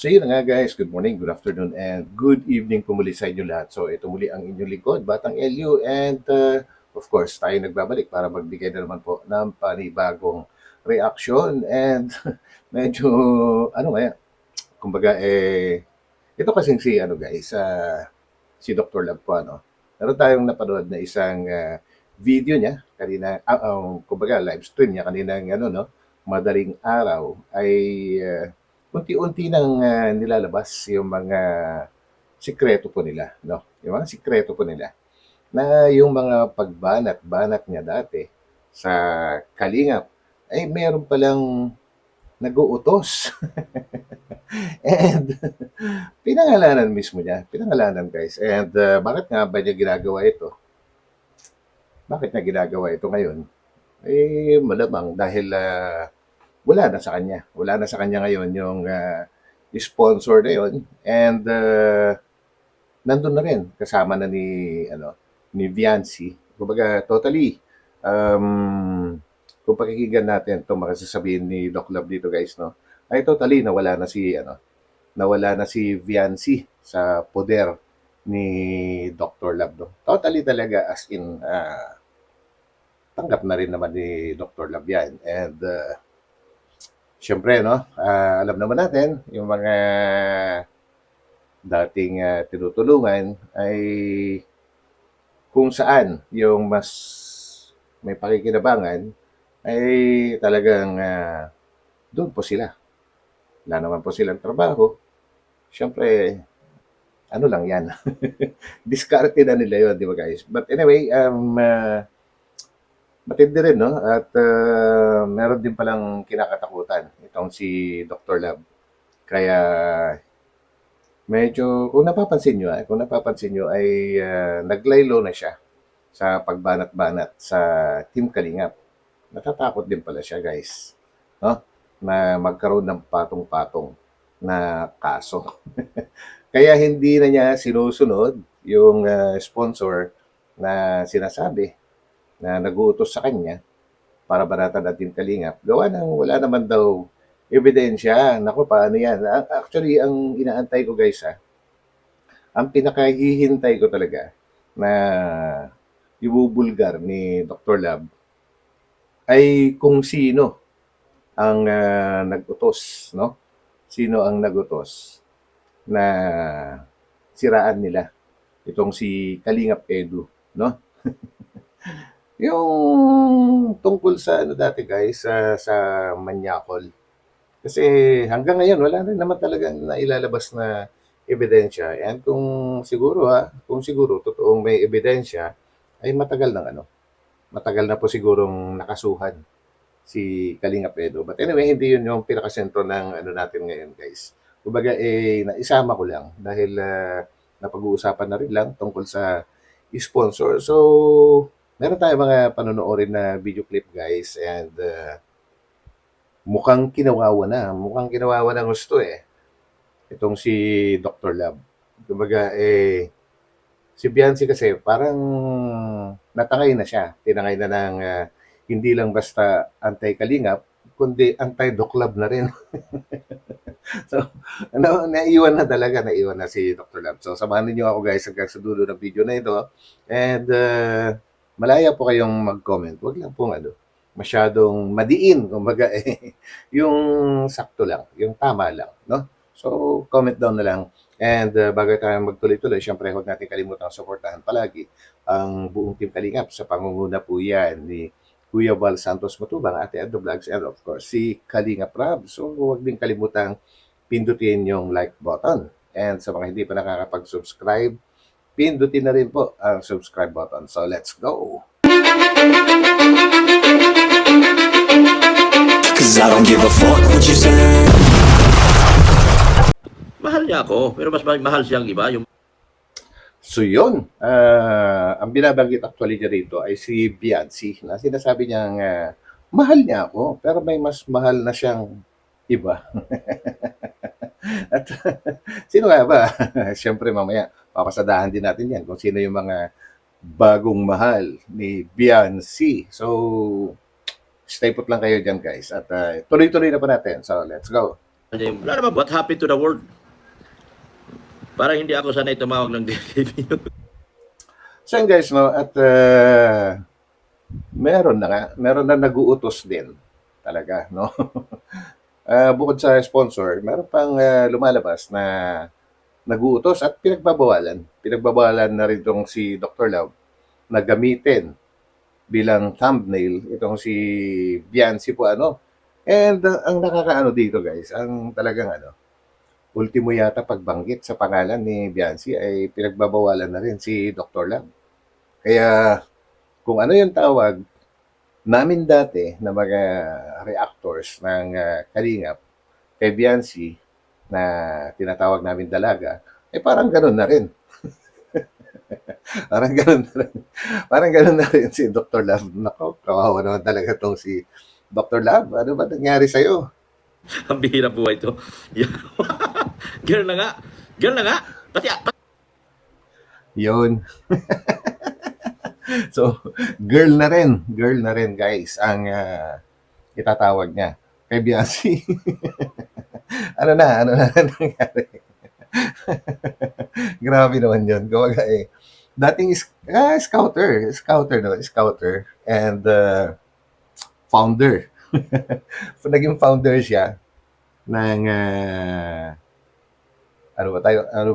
So yun nga guys, good morning, good afternoon, and good evening po muli sa inyo lahat. So ito muli ang inyong lingkod, Batang LU, and of course tayo nagbabalik para magbigay na naman po ng panibagong reaction and medyo ano nga, kumbaga ito kasing si ano guys, si Dr. Lab po ano. Meron tayong napanood na isang video niya kanina, kumbaga live stream niya kanina ano no, madaling araw ay unti-unti nang nilalabas yung mga sikreto po nila, no? Yung mga sikreto po nila na yung mga pagbanat-banat niya dati sa Kalingap ay meron palang nag-uutos. And pinangalanan mismo niya, pinangalanan guys. And bakit nga ba niya ginagawa ito? Bakit niya ginagawa ito ngayon? Malamang dahil wala na sa kanya. Wala na sa kanya ngayon yung sponsor na yun. And nandun na rin, kasama na ni Viancy. Kumbaga, totally, kung pakikinggan natin itong mga sasabihin ni Doc Love dito guys, no? Ay totally nawala na si Viancy sa poder ni Dr. Love. No? Totally talaga as in tanggap na rin naman ni Dr. Love yan. And syempre, no, alam naman natin, yung mga dating tinutulungan ay kung saan yung mas may pakikinabangan ay talagang doon po sila. Wala naman po silang trabaho. Siyempre, ano lang yan. Diskarte na nila yun, di ba guys? But anyway, matindi rin, no? At meron din palang kinakatakutan itong si Dr. Love. Kaya medyo, kung napapansin nyo ay naglaylo na siya sa pagbanat-banat sa Team Kalingap. Natatakot din pala siya, guys. No? Na magkaroon ng patong-patong na kaso. Kaya hindi na niya sinusunod yung sponsor na sinasabi na nag-uutos sa kanya para banatan natin Kalingap. Gawa ng wala naman daw ebidensya. Naku, paano yan? Actually, ang inaantay ko guys, ang pinakahihintay ko talaga na ibubulgar ni Dr. Lab ay kung sino ang nag-utos, no? Sino ang nag-utos na siraan nila itong si Kalingap Edu, no? Yung tungkol sa ano dati guys, sa Manyakol. Kasi hanggang ngayon wala rin naman talagang nailalabas na ebidensya. And kung siguro totoong may ebidensya, ay matagal na po sigurong nakasuhan si Kalinga Pedro. But anyway, hindi yun yung pinakasentro ng ano natin ngayon, guys. Kumbaga, naisama ko lang dahil napag-uusapan na rin lang tungkol sa sponsor. So, meron tayo mga panonoodin na video clip, guys. And mukhang kinawawa na gusto itong si Dr. Lab. Kumbaga, si Biancy kasi parang natangay na siya. Tinangay na ng hindi lang basta anti-kalingap, kundi anti-doklab na rin. So, ano, naiwan na si Dr. Lab. So, samahan niyo ako guys hanggang sa dulo ng video na ito. And malaya po kayong mag-comment. Huwag lang pong masyadong madiin. Kumbaga, yung sakto lang, yung tama lang. No? So, comment down na lang. And bago tayo magtuloy-tuloy, syempre huwag natin kalimutang suportahan palagi ang buong Team Kalingap sa pangunguna po yan ni Kuya Val Santos Matubang, Ate Ado Vlogs, and of course, si Kalingap Rab. So, huwag din kalimutang pindutin yung like button. And sa mga hindi pa nakakapag-subscribe, pindutin na rin po ang subscribe button. So, let's go! Cause I don't give a fuck what you say. Mahal niya ako, pero mas mahal siyang iba. So yun, ang binabanggit actually niya rito ay si Biancy na sinasabi niyang mahal niya ako pero may mas mahal na siyang iba. At sino nga ba? Siyempre mamaya papasadahan din natin yan kung sino yung mga bagong mahal ni Biancy. So stay put lang kayo dyan guys at tuloy-tuloy na po natin. So let's go. Wala naman, what happened to the world? Parang hindi ako sanay tumawag ng DTV. So yun guys, no, at meron na nag-uutos din talaga, no? Bukod sa sponsor, meron pang lumalabas na nag-uutos at pinagbabawalan. Pinagbabawalan na rin itong si Dr. Love na gamitin bilang thumbnail itong si Bianci po ano. And ang nakakaano dito guys, ang talagang ano, ultimo yata pagbanggit sa pangalan ni Bianci ay pinagbabawalan na rin si Dr. Love. Kaya kung ano yung tawag namin dati na mga reactors ng Kalingap kay Bianci na tinatawag namin dalaga, eh parang ganun na rin. Parang ganun na rin. Parang ganun na rin si Dr. Love. Nako, kawawa naman talaga tong si Dr. Love. Ano ba nangyari sa'yo? Ang bihira buhay ito. Ganun na nga. Ganun na nga. Pati, Yun. So, girl na rin. Girl na rin, guys, ang itatawag niya kay Bianci. Ano na nangyari? Grabe naman yun. Kumbaga dating scouter, no? Scouter and founder. Naging founder siya ng ano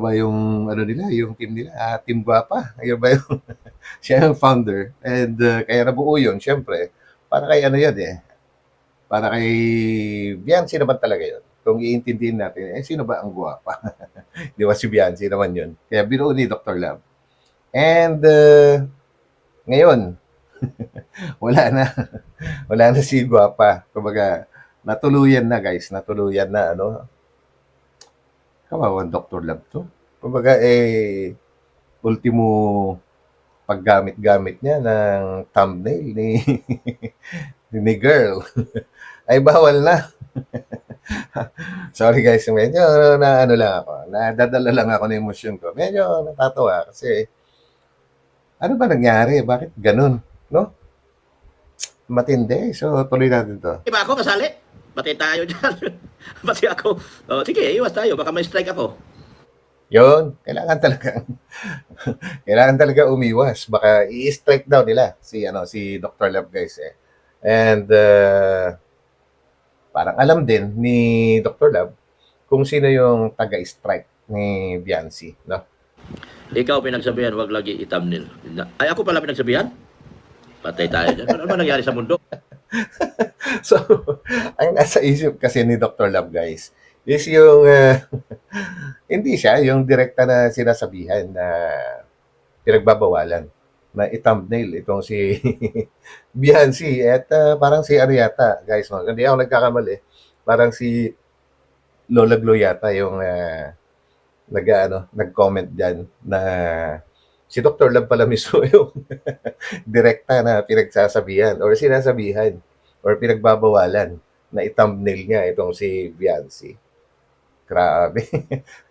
ba yung ano nila, yung team nila, Team Guapa. Ayun ba yung siya yung founder and kaya nabuo yun, syempre. Para kay ano yun para kay Bianci naman talaga yun. Kung iintindihin natin, sino ba ang guwapa? Di ba si Bianci naman yun? Kaya binuo ni Dr. Love. And ngayon, wala na. Wala na si guwapa. Kumbaga, natuluyan na guys. Natuluyan na ano. Kawawan Dr. Love to. Kumbaga ultimo paggamit-gamit niya ng thumbnail ni girl ay bawal na. Sorry guys, medyo na ano lang ako, nadadala lang ako ng emosyon ko. Medyo natatawa kasi ano ba nangyari? Bakit ganun? No? Matindi. So, tuloy natin to. ba ako kasali? Pati tayo dyan. Pati ako. Oh, sige, iwas tayo. Baka may strike ako. Yun, kailangan talaga umiwas. Baka i-strike down nila si Dr. Love guys And parang alam din ni Dr. Love kung sino yung taga-strike ni Bianci, no? Ikaw pinagsabihan, wag lagi i-thumbnail. Ay, ako pala pinagsabihan? Patay tayo dyan. Ano ba nangyari sa mundo? So, ang nasa isip kasi ni Dr. Love guys is yung hindi siya yung direkta na sinasabihan na pinagbabawalan na i-thumbnail itong si Bianci at parang si Ariata guys, no? Hindi ako nagkakamali, parang si Lola Glo yata yung nag-comment diyan na si Dr. Love pala mismo yung direkta na pinagsasabihan or sinasabihan or pinagbabawalan na i-thumbnail niya itong si Bianci. Grabe.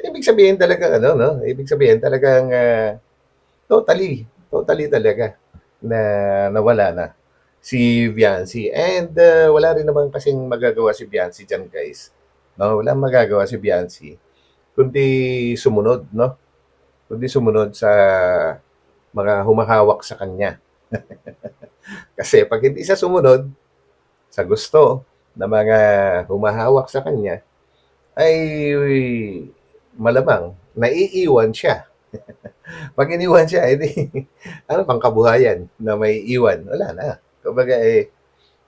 Ibig sabihin talaga ano, no? Ibig sabihin talagang totally talaga na nawala na si Bianci. And wala rin naman kasing magagawa si Bianci diyan, guys. No, wala magagawa si Bianci kundi sumunod, no? Kundi sumunod sa mga humahawak sa kanya. Kasi pag hindi siya sumunod sa gusto ng mga humahawak sa kanya, ay malamang naiiwan siya. Pag iniwan siya, edi ano pang kabuhayan na may iwan? Wala na. Kumbaga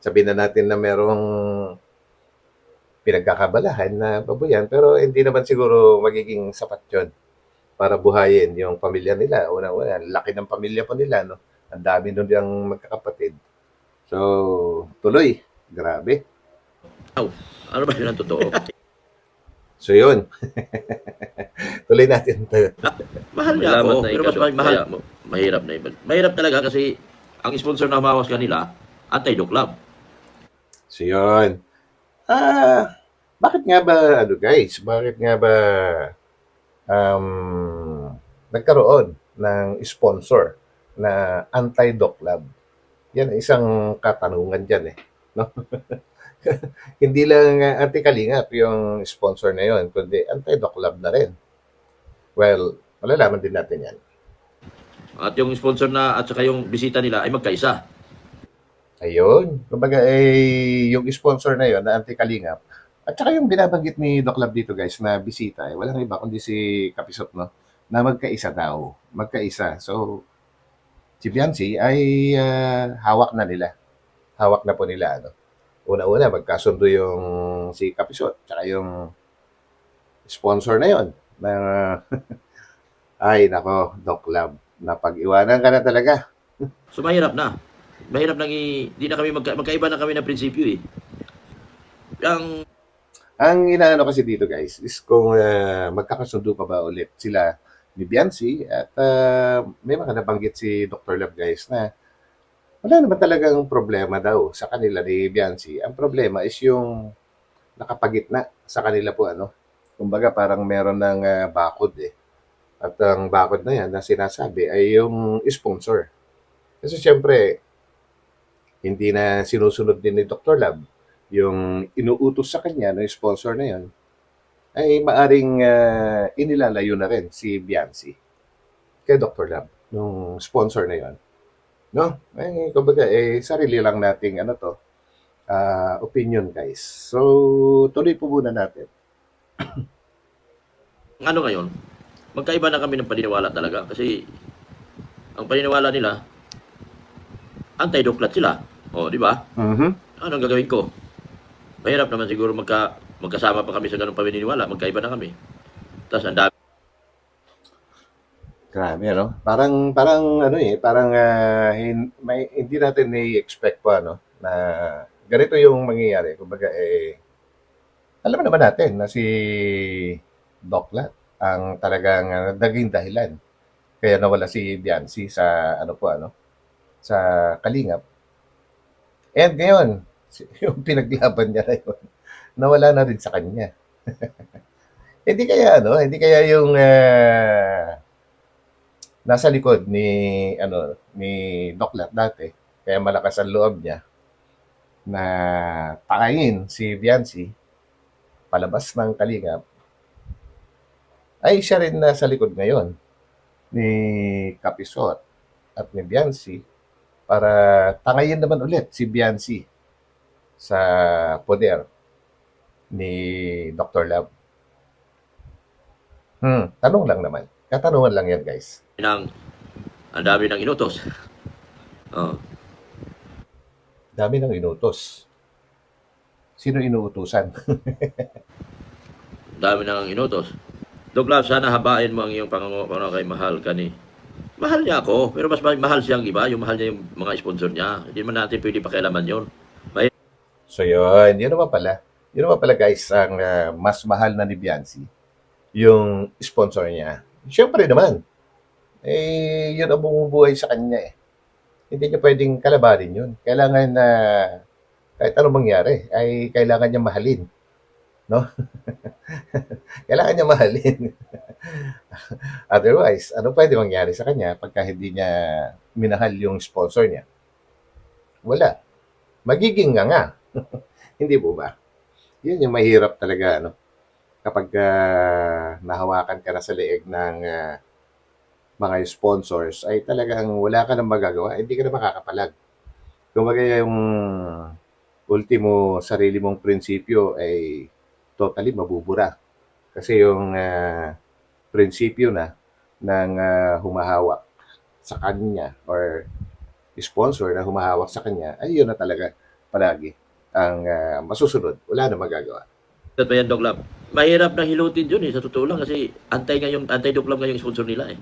sabihin na natin na merong pinagkakabalahan na babuyan, pero hindi naman siguro magiging sapat yun para buhayin yung pamilya nila. Una-una, laki ng pamilya pa nila, no? Ang dami nun yung magkakapatid. So, tuloy. Grabe. Aw, ano ba yun ang totoo? So, yun. Tuloy natin to. Mahal niya ako. Pero mas mahal mo. Mahirap na iba. Mahirap talaga kasi ang sponsor na humawas kanila, Anti-Doc Club. So, yun. Bakit nga ba, ano guys, bakit nga ba nagkaroon ng sponsor na Anti-Doc Club? Yan, isang katanungan dyan no? Hindi lang Anti-Kalingap yung sponsor na yon, kundi Anti-Doc Lab na rin. Well, malalaman din natin yan. At yung sponsor na at saka yung bisita nila ay magkaisa. Ayun. Kumbaga, yung sponsor na yon na Anti-Kalingap, at saka yung binabanggit ni Doc Lab dito guys na bisita, walang iba kundi si Kapisot, no? Na magkaisa daw. Magkaisa. So, si Biancy ay hawak na nila. Hawak na po nila, ano? Una-una, magkasundo yung si Kapisot, tsaka yung sponsor na yon na ay nako, Doc Lab, napag-iwanan ka na talaga. So mahirap na. Mahirap nang di na kami magkaiba na kami ng prinsipyo eh. Ang Ang inaano kasi dito guys is kung magkakasundo pa ba ulit sila ni Biancy at may mga nabanggit si Dr. Lab guys na wala naman talagang problema daw sa kanila ni Biancy. Ang problema is yung nakapagitna sa kanila po ano. Kumbaga parang meron ng bakod eh. At ang bakod na yan na sinasabi ay yung sponsor. Kasi siyempre, hindi na sinusunod din ni Dr. Lab yung inuutos sa kanya ng sponsor na yon, ay maaring inilalayo na rin si Biancy kay Dr. Lab, nung sponsor na yon. No? Kumbaga, sarili lang nating ano to, opinion guys. So, tuloy po muna natin. ano ngayon, magkaiba na kami ng paniniwala talaga kasi ang paniniwala nila anti-duklat sila. O, di ba? Mhm. Anong gagawin ko? Mahirap naman siguro magkasama pa kami sa ganung paniniwala, magkaiba na kami. Tapos ang dami Grabe, ano? Parang ano parang hindi natin na-expect pa, no? Na ganito yung mangyayari. Kumbaga, alam naman natin na si Doc Lat ang talagang naging dahilan. Kaya nawala si Biancy sa ano po ano, sa Kalingap. And ngayon, yung pinaglaban niya na yun, nawala na rin sa kanya. Hindi kaya ano, hindi kaya yung nasa likod ni ano ni Doc Lat dati, kaya malakas ang loob niya na pakain si Biancy palabas ng Kalingap, ay siya rin nasa likod ngayon ni Kapisot at ni Biancy para tangayin naman ulit si Biancy sa poder ni Dr. Love. Tanong lang naman. Katanungan lang yan, guys. ang dami ng inutos. Oh, Dami ng inutos. Sino inuutusan? dami ng inutos. Douglas, sana habain mo ang iyong pangawa kay mahal ka ni. Mahal niya ako, pero mas mahal siyang iba, yung mahal niya yung mga sponsor niya. Hindi man natin pwede pakialaman yun. So yun, yun naman pala. Yun naman pala guys, ang mas mahal na ni Biancy, yung sponsor niya. Siyempre naman, yun ang bumubuhay sa kanya eh. Hindi niya pwedeng kalabanin yun. Kailangan na kahit anong mangyari, ay kailangan niya mahalin. No? Kailangan niya mahalin. Otherwise, ano pwede mangyari sa kanya pagka hindi niya minahal yung sponsor niya? Wala. Magiging nga. Hindi po ba? Yun yung mahirap talaga, ano? Kapag nahawakan ka na sa leeg ng mga sponsors, ay talagang wala ka nang magagawa, hindi ka na makakapalag. Kumbaga yung ultimo sarili mong prinsipyo ay totally mabubura. Kasi yung prinsipyo na ng humahawak sa kanya or sponsor na humahawak sa kanya, ay yun na talaga palagi ang masusunod. Wala na magagawa. At ba yan, Douglas? Mahirap na hilutin yun eh, sa totoo lang kasi anti-Douglas nga yung sponsor nila eh.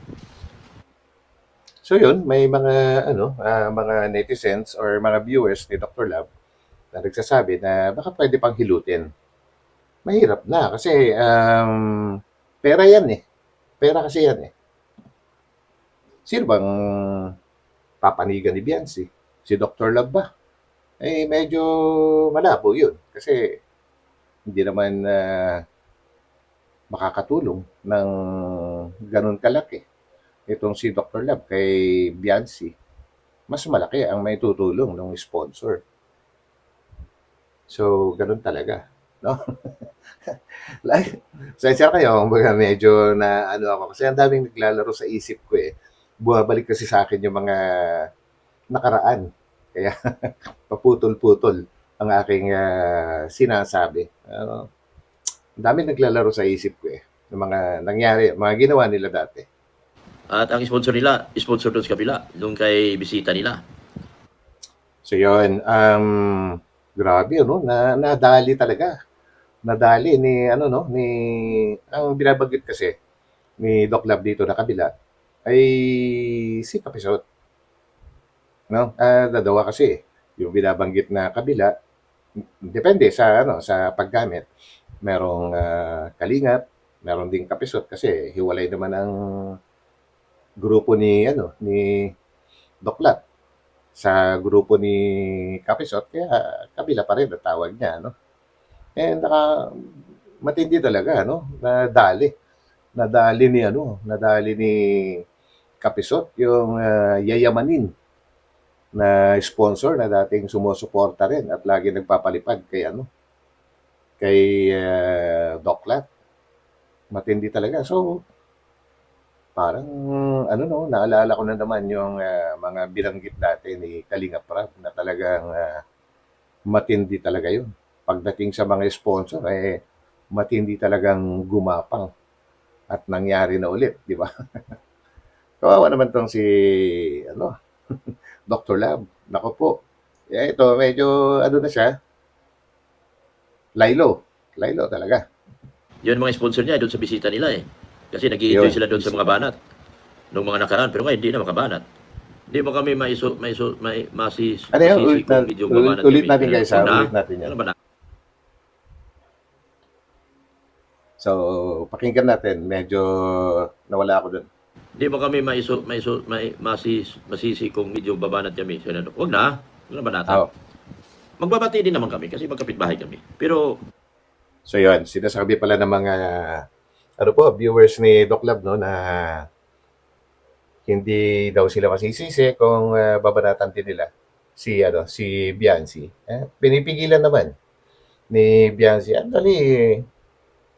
So yun, may mga mga netizens or mga viewers ni Dr. Lab na nagsasabi na baka pwede pang hilutin. Mahirap na kasi pera yan eh. Pera kasi yan eh. Sino bang papanigan ni Biancy? Si Dr. Lab ba? Medyo malabo yun. Kasi hindi naman makakatulong ng ganun kalaki. Itong si Dr. Lab kay Biancy, mas malaki ang may tutulong ng sponsor. So, ganun talaga, no? Like, pasensya kayo, kumbaga medyo na ano ako kasi ang daming naglalaro sa isip ko eh. Bumabalik kasi sa akin yung mga nakaraan. Kaya paputol-putol ang aking sinasabi. Ang daming naglalaro sa isip ko eh. Yung mga nangyari, mga ginawa nila dati. At ang sponsor nila, sponsor doon sa kabila, doon kay bisita nila. So yun, grabe no, nadali talaga. Nadali ni ano no, ni ang binabanggit kasi ni Doc Lab dito na kabila ay si Kapisot, no? Dalawa kasi yung binabanggit na kabila depende sa ano sa paggamit. Merong kalingap, meron ding Kapisot kasi hiwalay naman ang grupo ni ano ni Doc Lab sa grupo ni Kapisot kaya kabila pa rin ang tawag niya, no? Eh, matindi talaga, no? Nadali ni Kapisot yung yayamanin na sponsor na dating sumusuporta rin at lagi nagpapalipad kay ano, kay Doklat. Matindi talaga. So, parang ano no, naalala ko na naman yung mga binanggit dati ni Kalinga Prab na talagang matindi talaga yun. Pagdating sa mga sponsor, eh, matindi talagang gumapang at nangyari na ulit, di ba? Kawawa naman tong si, ano, Dr. Lab. Nako po. Eh, ito, medyo, ano na siya, laylo. Laylo talaga. Yun mga sponsor niya doon sa bisita nila eh. Kasi nag-i-enjoy Yun. sila doon sa mga banat nung mga nakaraan. Pero ngayon, hindi na makabanat. Hindi mo kami Ano yan? masisi kung medyo babanat Ulit kami. natin Pero guys ha. huwag na. Ulit natin yan. Ano ba na? So, pakinggan natin. Medyo nawala ako dun. Hindi mo kami masisi kung medyo babanat kami. So, ano, huwag na. Huwag na banatan. Oh. Magbabati din naman kami kasi magkapit-bahay kami. Pero So, yun. Sinasabi pala ng mga, ano po, viewers ni Doc Lab, no, na hindi daw sila masisisi kung babanatan din nila si Bianci. Pinipigilan naman ni Bianci. Actually,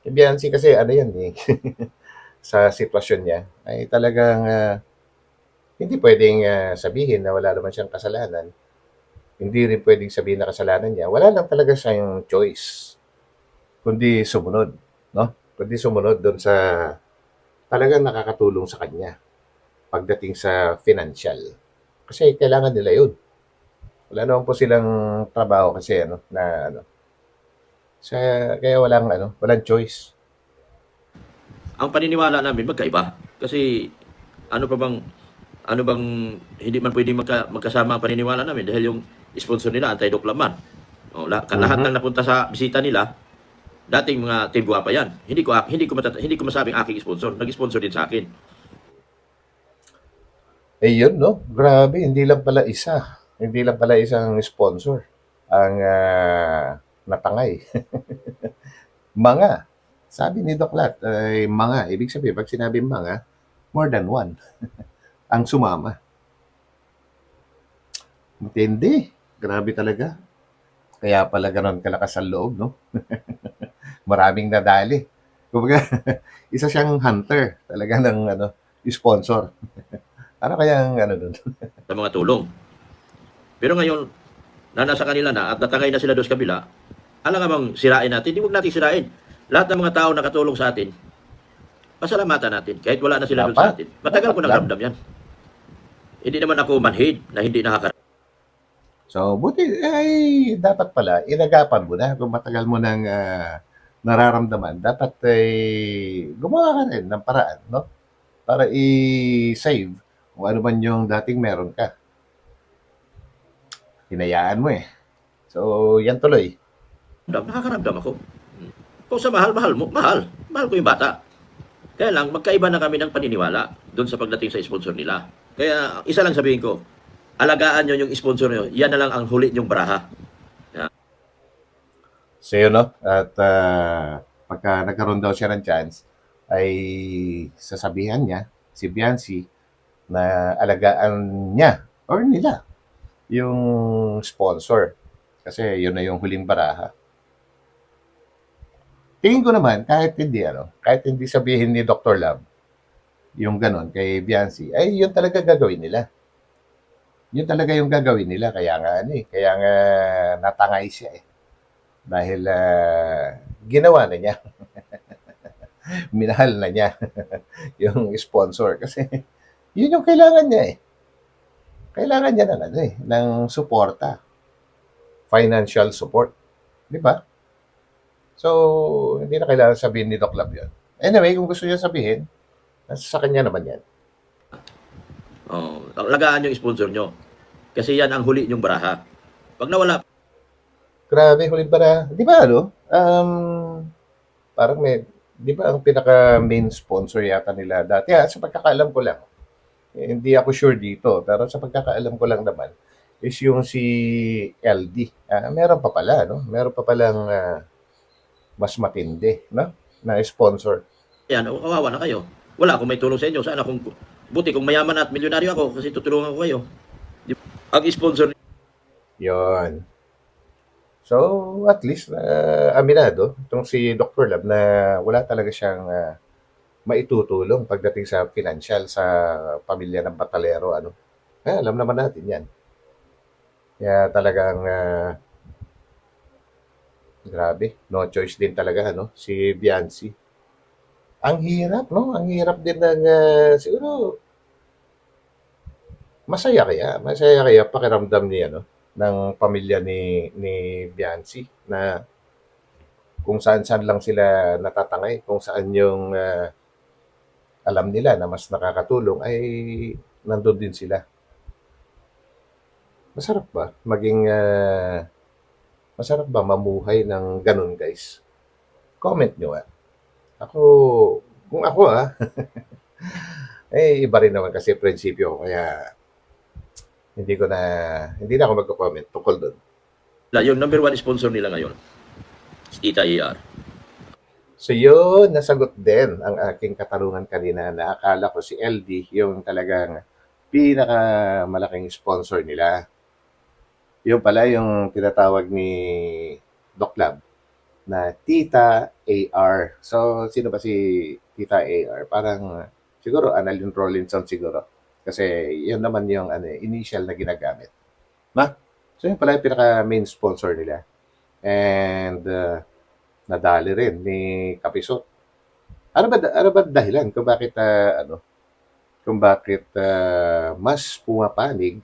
si Bianci kasi ano yan eh, sa sitwasyon niya ay talagang hindi pwedeng sabihin na wala naman siyang kasalanan. Hindi rin pwedeng sabihin na kasalanan niya. Wala lang talaga siyang choice kundi sumunod, no? Kundi sumunod doon sa talagang nakakatulong sa kanya pagdating sa financial. Kasi kailangan nila 'yun. Wala naman po silang trabaho kasi ano na ano. Sa kaya walang choice. ang paniniwala namin magkaiba. Kasi ano pa bang ano bang hindi man pwedeng magkasama ang paniniwala namin dahil yung sponsor nila anti-doklaman. O, lahat Mhm. ng napunta sa bisita nila, dating mga Team Guapa yan. Hindi ko masabing aking sponsor. Nag-sponsor din sa akin. Eh 'yun 'no, grabe hindi lang pala isa. Hindi lang pala isang sponsor ang natangay. Mga. Sabi ni Doc Lat ay mga. Ibig sabihin, pag sinabi mga, more than one ang sumama. Matindi. Grabe talaga. Kaya pala ganon kalakas ang loob, no? Maraming nadali. Kumbaga, isa siyang hunter talaga ng ano, sponsor. Ano kaya ang ano dun? Sa mga tulong. Pero ngayon, na nasa kanila na at natangay na sila doon sa kabila, alam nga bang sirain natin? Hindi huwag natin sirain. Lahat ng mga tao nakatulong sa atin, pasalamatan natin. Kahit wala na sila doon sa Dapat. atin. Matagal Dapat ko nang lang. ramdam yan. Hindi naman ako manhid na hindi So, buti, ay, dapat pala, inagapan mo na kung matagal mo nang nararamdaman. Dapat ay gumawa ka rin ng paraan, no? Para i-save kung ano man yung dating meron ka. Hinayaan mo eh. So, yan tuloy. nakakaramdam ako. Kung sa mahal, mahal mo, mahal. Mahal ko yung bata. Kaya lang, magkaiba na kami ng paniniwala doon sa pagdating sa sponsor nila. Kaya, isa lang sabihin ko, alagaan nyo yung sponsor nyo, yan na lang ang huli nyong baraha. So, yun, no? At pagka nagkaroon daw siya ng chance, ay sasabihan niya, si Biancy, na alagaan niya or nila yung sponsor. Kasi yun na yung huling baraha. Tingin ko naman, kahit hindi sabihin ni Dr. Love, yung ganon kay Biancy, ay yun talaga gagawin nila. Yun talaga yung gagawin nila. Kaya nga natangay siya eh. Dahil ginawa na niya, minahal na niya yung sponsor. Kasi yun yung kailangan niya eh. Kailangan niya ng ng suporta, financial support. Di ba? So, hindi na kailangan sabihin ni Doc Love yun. Anyway, kung gusto niya sabihin, nasa sa kanya naman yan. Oh, alagaan yung sponsor nyo. Kasi yan ang huli nyong baraha. Pag nawala, Grabe, huli para, di ba parang di ba ang pinaka main sponsor yata nila dati, sa pagkakaalam ko lang, hindi ako sure dito, pero sa pagkakaalam ko lang naman, is yung si LD. Meron pa pala, no? Meron pa palang mas matindi, no? Na sponsor. yan, kawawa na kayo. Wala akong may tulong sa inyo. Sana kung, buti kung mayaman at milyonaryo ako kasi tutulungan ko kayo. Ang sponsor Yon. So, at least, aminado, itong si Dr. Lab na wala talaga siyang maitutulong pagdating sa financial sa pamilya ng Batalero. Alam naman natin yan. Kaya talagang, grabe, no choice din talaga, si Biancy. Ang hirap, no? Ang hirap din ng, siguro, masaya kaya pakiramdam ni, ng pamilya ni Biancy na kung saan-saan lang sila natatangay, kung saan yung alam nila na mas nakakatulong ay nandun din sila. Masarap ba maging masarap ba mamuhay ng ganun, guys? Comment nyo Ako, kung ako iba rin naman kasi prinsipyo ko kaya hindi na ako magko-comment tungkol doon. yung number one sponsor nila ngayon, si Tita ER. So yun, nasagot din ang aking katanungan kanina na akala ko si LD yung talagang pinakamalaking sponsor nila. Yung pala yung tinatawag ni Doc Lab na Tita AR. So, sino ba si Tita AR? Parang siguro Annalyn Rollinson siguro. Kasi yun naman yung initial na ginagamit. So, yun pala yung pinaka-main sponsor nila. And nadali rin ni Kapisot. Ano ba dahilan kung bakit mas pumapanig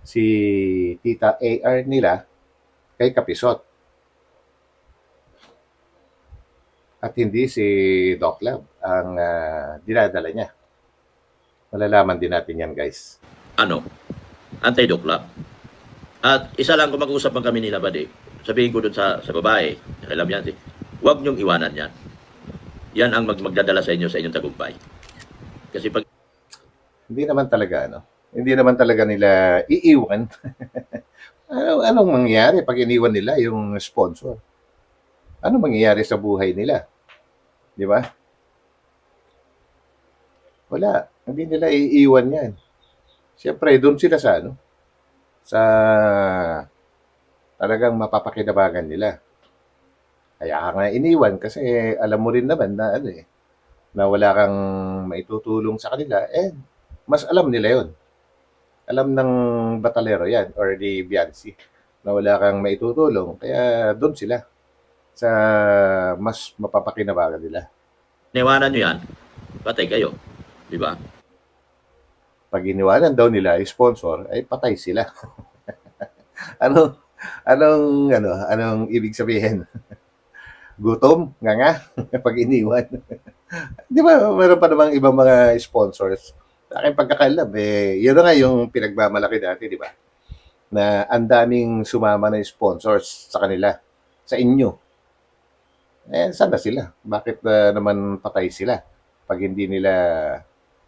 si Tita AR nila kay Kapisot at hindi si Doc Lab ang dinadala niya. Malalaman din natin yan, guys. Anti-doklap. At isa lang kung mag-usap man kami nila, buddy, sabihin ko dun sa babae, alam yan, huwag niyong iwanan yan. Yan ang magdadala sa inyo sa inyong tagumpay. Kasi pag Hindi naman talaga nila iiwan. Anong mangyayari pag iniwan nila yung sponsor? Ano mangyayari sa buhay nila? Di ba? Wala. Hindi nila iiwan yan. Siyempre, doon sila sa talagang mapapakinabangan nila. Kaya ka nga iniwan kasi alam mo rin naman na na wala kang maitutulong sa kanila, mas alam nila yon. Alam ng Batalero yan or ni Biancy na wala kang maitutulong. Kaya doon sila sa mas mapapakinabangan nila. niwanan nyo yan, patay kayo. Di ba? Pag iniwanan daw nila ay sponsor, ay patay sila. Ano, anong ibig sabihin? Gutom? Nga. Pag iniwan. Di ba, meron pa namang ibang mga sponsors. Sa aking pagkakalam, yun na nga yung pinagmamalaki dati, di ba? Na ang daming sumama na sponsors sa kanila, sa inyo. Sana sila? Bakit naman patay sila pag hindi nila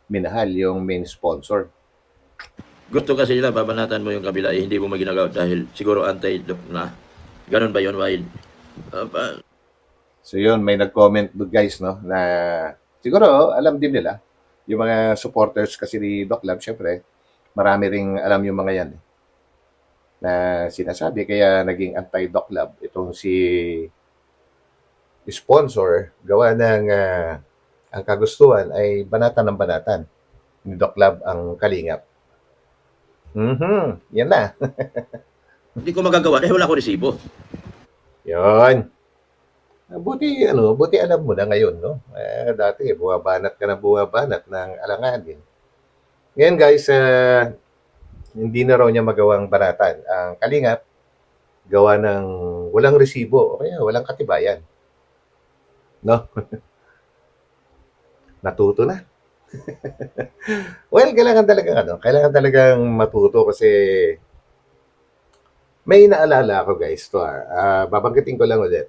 minahal yung main sponsor? Gusto kasi nila, babanatan mo yung kabila, hindi mo maginagawa dahil siguro na. Ganun ba yun, Wild? So yun, may nag-comment guys, no, na siguro alam din nila, yung mga supporters kasi ni Doc Lab, syempre, marami ring alam yung mga yan. na sinasabi. Kaya naging anti-Doc Lab itong si sponsor gawa ng ang kagustuhan ay banatan ng banatan ni Doc Lab ang kalingap. Yan na. Hindi ko magagawa dahil wala ko resibo. Yon. Buti alam mo na ngayon, no? Dati, buwabanat ka na buwabanat ng alanganin. Ngayon guys, hindi na raw niya magawang banatan. Ang kalingap, gawa ng walang resibo o kaya walang katibayan. No? Natuto na. Well, kailangan talagang matuto kasi may naalala ako guys to babanggitin ko lang ulit.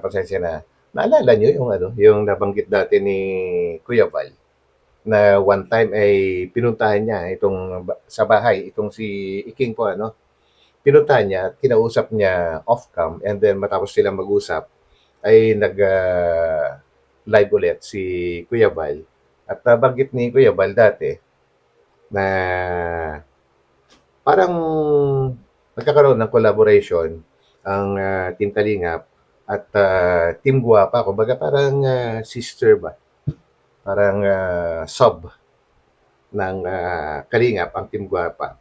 Pasensya na. Naalala niyo yung yung nabanggit dati ni Kuya Val na one time ay pinuntahan niya sa bahay itong si Iking po pinuntahan niya at kinausap niya off-cam and then matapos silang mag-usap ay live ulit si Kuya Val at nabanggit ni Kuya Val dati na parang nagkakaroon ng collaboration ang Team Kalingap at Team Guwapa. Kumbaga parang sister ba? Parang sub ng Kalingap ang Team Guwapa.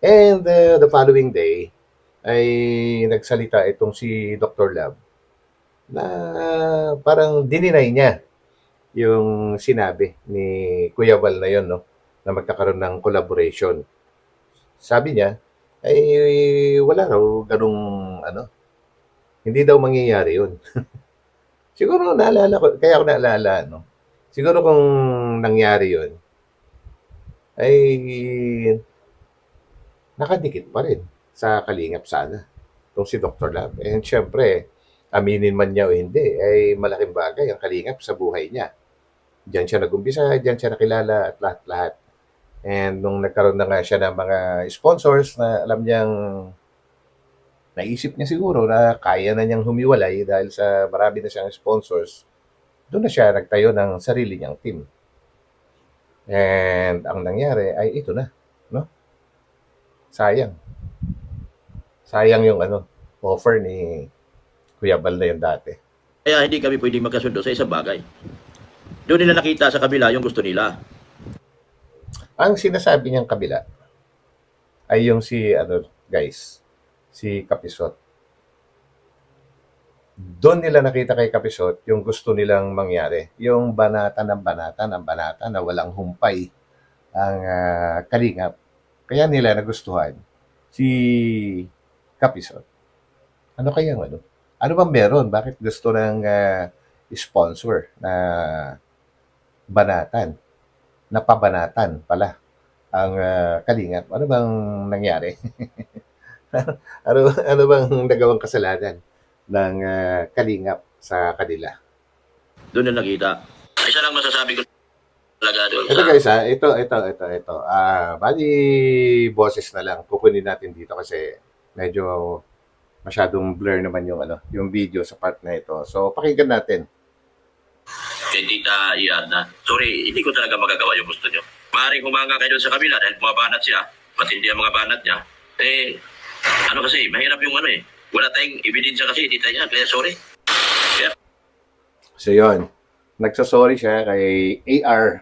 And the following day ay nagsalita itong si Dr. Lab na parang dininay niya yung sinabi ni Kuya Val na yun, no? Na magkakaroon ng collaboration. Sabi niya, ay wala raw ganung hindi daw mangyayari yun. Siguro naalala ko, kaya ako naalala, no? Siguro kung nangyari yun, ay nakadikit pa rin sa kalingap sana itong si Dr. Lab. And syempre, aminin man niya o hindi, ay malaking bagay ang kalingap sa buhay niya. Diyan siya nagumpisa, diyan siya nakilala at lahat-lahat. And nung nagkaroon na nga siya ng mga sponsors na alam niyang naisip niya siguro na kaya na niyang humiwalay dahil sa marami na siyang sponsors, doon na siya nagtayo ng sarili niyang team. And ang nangyari ay ito na, no? Sayang. Sayang yung offer ni Kuya Bal na yun dati. Kaya hindi kami pwedeng magkasundo sa isang bagay. Doon nila nakita sa kabila yung gusto nila. Ang sinasabi niyang kabila ay yung si si Kapisot. Doon nila nakita kay Kapisot yung gusto nilang mangyari. Yung banatan na walang humpay ang kalingap. Kaya nila nagustuhan si Kapisot. Ano kaya ano bang meron? Bakit gusto ng sponsor na banatan? Napabanatan pala ang kalingap. Ano bang nangyari? ano bang nagawang kasalanan ng kalingap sa kanila? Doon na nakita. Isa lang masasabi ko talaga doon. Ito guys ito. Bali boses na lang kukunin natin dito kasi medyo masyadong blur naman yung video sa part na ito. So pakinggan natin. Kay Tita Iarna. Sorry, hindi ko talaga magagawa yung gusto nyo. Maaaring humanga kayo doon sa kabila dahil bumabanat siya. Matindi ang mga banat niya. Kasi, mahirap yung wala tayong ebidensya kasi, Tita niya. Kaya sorry. So yun, nagsasorry siya kay AR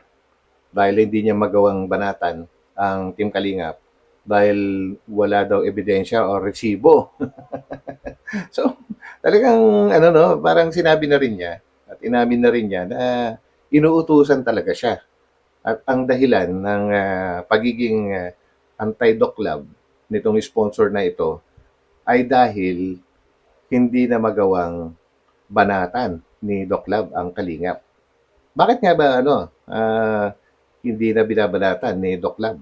dahil hindi niya magawang banatan ang Team Kalingap dahil wala daw ebidensya o resibo. So, talagang parang sinabi na rin niya at inamin na rin niya na inuutusan talaga siya. At ang dahilan ng pagiging anti-Doc Lab nitong sponsor na ito ay dahil hindi na magawang banatan ni Doc Lab ang kalingap. Bakit nga ba hindi na binabanatan ni Doc Lab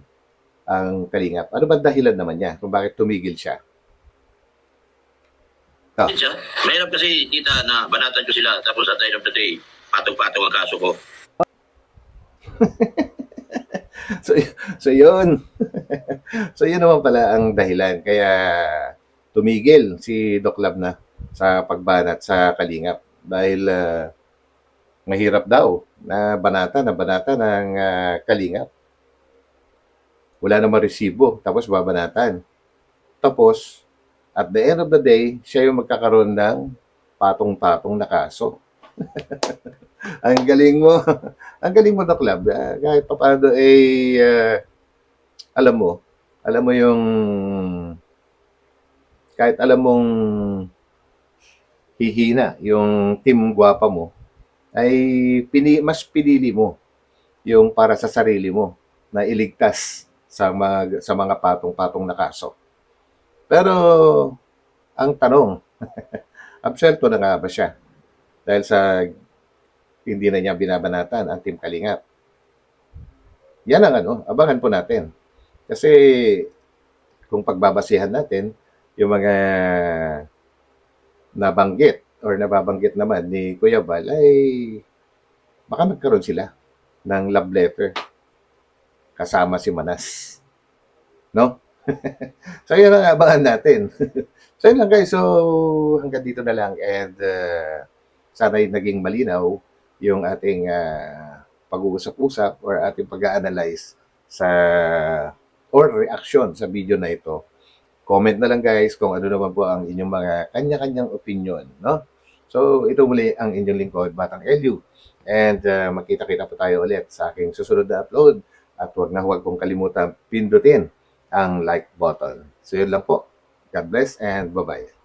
ang kalingap? Ano ba dahilan naman niya kung bakit tumigil siya? Mahirap kasi, Tita, na banatan ko sila tapos at the end of the day, patong-patong ang kaso ko. so yun. So yun naman pala ang dahilan kaya tumigil si Doc Lab na sa pagbanat sa kalingap dahil mahirap daw na banata ng kalingap. Wala namang resibo tapos babanatan. Tapos, at the end of the day, siya yung magkakaroon ng patong-patong na kaso. Ang galing mo. Ang galing mo na club. Kahit pa paano alam mo, alam mo yung, kahit alam mong hihina yung team gwapa mo, ay mas pinili mo yung para sa sarili mo na iligtas sa mga patong-patong na kaso. Pero ang tanong, absuelto na nga ba siya? Dahil sa hindi na niya binabanatan ang Team Kalingap. Yan ang abangan po natin. Kasi kung pagbabasihan natin, yung mga nabanggit or nababanggit naman ni Kuya Bal ay baka magkaroon sila ng love letter kasama si Manas. No? So, yun ang abangan natin. So, yun lang guys. So, hanggang dito na lang. And sana'y naging malinaw yung ating pag-uusap-usap or ating pag-a-analyze sa or reaction sa video na ito. Comment na lang guys kung ano naman po ang inyong mga kanya-kanyang opinion. No? So, ito muli ang inyong lingkod, Batang Elyu. And magkita-kita po tayo ulit sa aking susunod na upload. At huwag pong kalimutan pindutin ang like button. So, yun lang po. God bless and bye-bye.